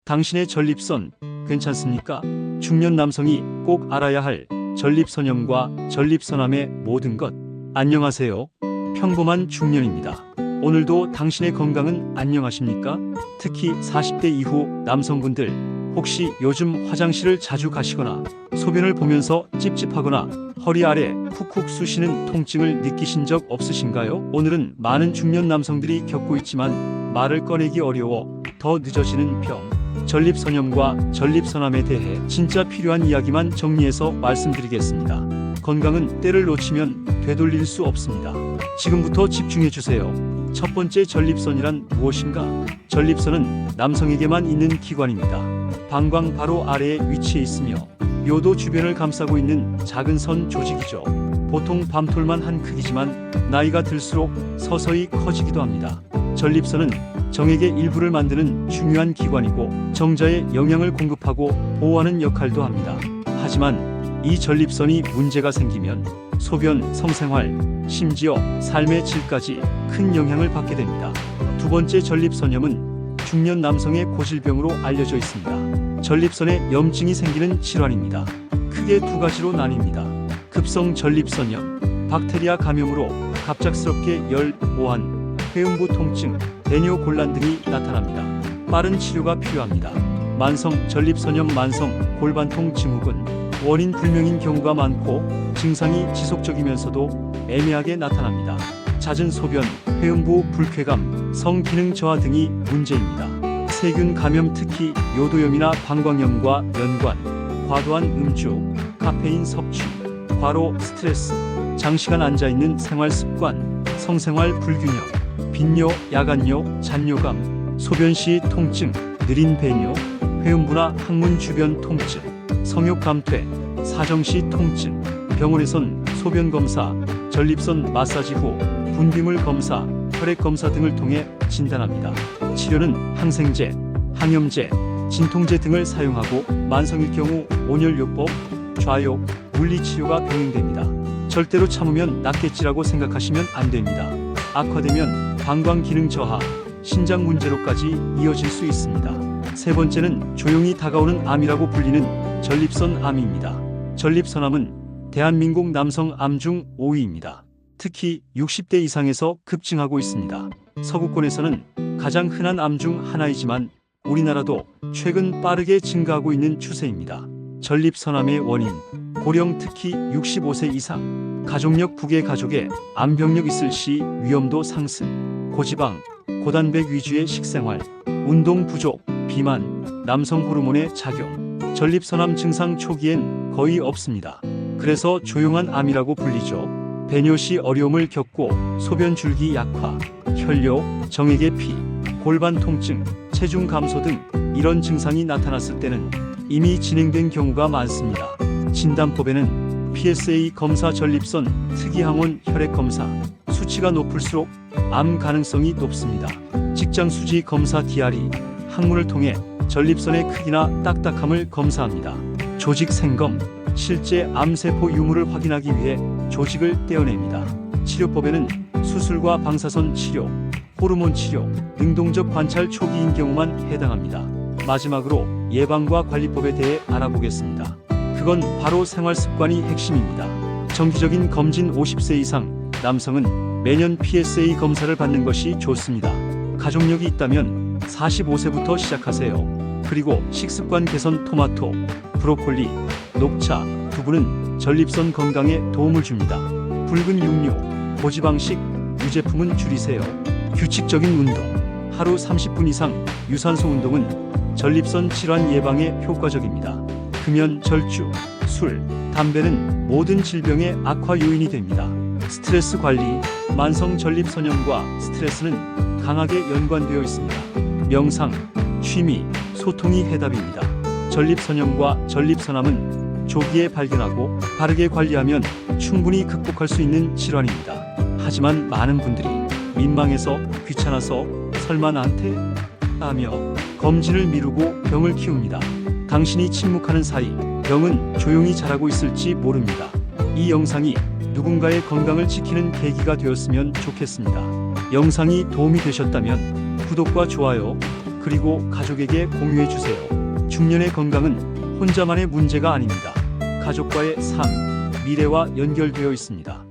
당신의 전립선 괜찮습니까? 중년 남성이 꼭 알아야 할 전립선염과 전립선암의 모든 것. 안녕하세요. 평범한 중년입니다. 오늘도 당신의 건강은 안녕하십니까? 특히 40대 이후 남성분들, 혹시 요즘 화장실을 자주 가시거나 소변을 보면서 찝찝하거나 허리 아래 쿡쿡 쑤시는 통증을 느끼신 적 없으신가요? 오늘은 많은 중년 남성들이 겪고 있지만 말을 꺼내기 어려워 더 늦어지는 병, 전립선염과 전립선암에 대해 진짜 필요한 이야기만 정리해서 말씀드리겠습니다. 건강은 때를 놓치면 되돌릴 수 없습니다. 지금부터 집중해주세요. 첫 번째, 전립선이란 무엇인가? 전립선은 남성에게만 있는 기관입니다. 방광 바로 아래에 위치해 있으며 요도 주변을 감싸고 있는 작은 선 조직이죠. 보통 밤톨만 한 크기지만 나이가 들수록 서서히 커지기도 합니다. 전립선은 정액의 일부를 만드는 중요한 기관이고 정자에 영양을 공급하고 보호하는 역할도 합니다. 하지만 이 전립선이 문제가 생기면 소변, 성생활, 심지어 삶의 질까지 큰 영향을 받게 됩니다. 두 번째, 전립선염은 중년 남성의 고질병으로 알려져 있습니다. 전립선에 염증이 생기는 질환입니다. 크게 두 가지로 나뉩니다. 급성 전립선염, 박테리아 감염으로 갑작스럽게 열, 오한, 회음부 통증, 배뇨 곤란 등이 나타납니다. 빠른 치료가 필요합니다. 만성 전립선염, 만성 골반통 증후군, 원인 불명인 경우가 많고 증상이 지속적이면서도 애매하게 나타납니다. 잦은 소변, 회음부 불쾌감, 성기능 저하 등이 문제입니다. 세균 감염, 특히 요도염이나 방광염과 연관, 과도한 음주, 카페인 섭취, 과로, 스트레스, 장시간 앉아있는 생활 습관, 성생활 불균형, 빈뇨, 야간뇨, 잔뇨감, 소변 시 통증, 느린 배뇨, 회음부나 항문 주변 통증, 성욕 감퇴, 사정 시 통증, 병원에선 소변 검사, 전립선 마사지 후 분비물 검사, 혈액 검사 등을 통해 진단합니다. 치료는 항생제, 항염제, 진통제 등을 사용하고 만성일 경우 온열요법, 좌욕, 물리치료가 병행됩니다. 절대로 참으면 낫겠지라고 생각하시면 안 됩니다. 악화되면 방광 기능 저하, 신장 문제로까지 이어질 수 있습니다. 세 번째는 조용히 다가오는 암이라고 불리는 전립선암입니다. 전립선암은 대한민국 남성 암 중 5위입니다. 특히 60대 이상에서 급증하고 있습니다. 서구권에서는 가장 흔한 암 중 하나이지만 우리나라도 최근 빠르게 증가하고 있는 추세입니다. 전립선암의 원인, 고령, 특히 65세 이상, 가족력, 부계 가족에 암병력 있을 시 위험도 상승, 고지방, 고단백 위주의 식생활, 운동 부족, 비만, 남성 호르몬의 작용, 전립선암 증상 초기엔 거의 없습니다. 그래서 조용한 암이라고 불리죠. 배뇨 시 어려움을 겪고 소변 줄기 약화, 혈뇨, 정액의 피, 골반 통증, 체중 감소 등 이런 증상이 나타났을 때는 이미 진행된 경우가 많습니다. 진단법에는 PSA 검사, 전립선 특이항원 혈액 검사, 수치가 높을수록 암 가능성이 높습니다. 직장 수지 검사, DRE, 항문을 통해 전립선의 크기나 딱딱함을 검사합니다. 조직 생검, 실제 암세포 유무를 확인하기 위해 조직을 떼어냅니다. 치료법에는 수술과 방사선 치료, 호르몬 치료, 능동적 관찰 초기인 경우만 해당합니다. 마지막으로 예방과 관리법에 대해 알아보겠습니다. 그건 바로 생활습관이 핵심입니다. 정기적인 검진, 50세 이상 남성은 매년 PSA 검사를 받는 것이 좋습니다. 가족력이 있다면 45세부터 시작하세요. 그리고 식습관 개선, 토마토, 브로콜리, 녹차, 두부는 전립선 건강에 도움을 줍니다. 붉은 육류, 고지방식, 유제품은 줄이세요. 규칙적인 운동, 하루 30분 이상 유산소 운동은 전립선 질환 예방에 효과적입니다. 금연, 절주, 술, 담배는 모든 질병의 악화 요인이 됩니다. 스트레스 관리, 만성 전립선염과 스트레스는 강하게 연관되어 있습니다. 명상, 취미, 소통이 해답입니다. 전립선염과 전립선암은 조기에 발견하고 바르게 관리하면 충분히 극복할 수 있는 질환입니다. 하지만 많은 분들이 민망해서, 귀찮아서, 설마 나한테? 하며 검진을 미루고 병을 키웁니다. 당신이 침묵하는 사이 병은 조용히 자라고 있을지 모릅니다. 이 영상이 누군가의 건강을 지키는 계기가 되었으면 좋겠습니다. 영상이 도움이 되셨다면 구독과 좋아요, 그리고 가족에게 공유해 주세요. 중년의 건강은 혼자만의 문제가 아닙니다. 가족과의 삶, 미래와 연결되어 있습니다.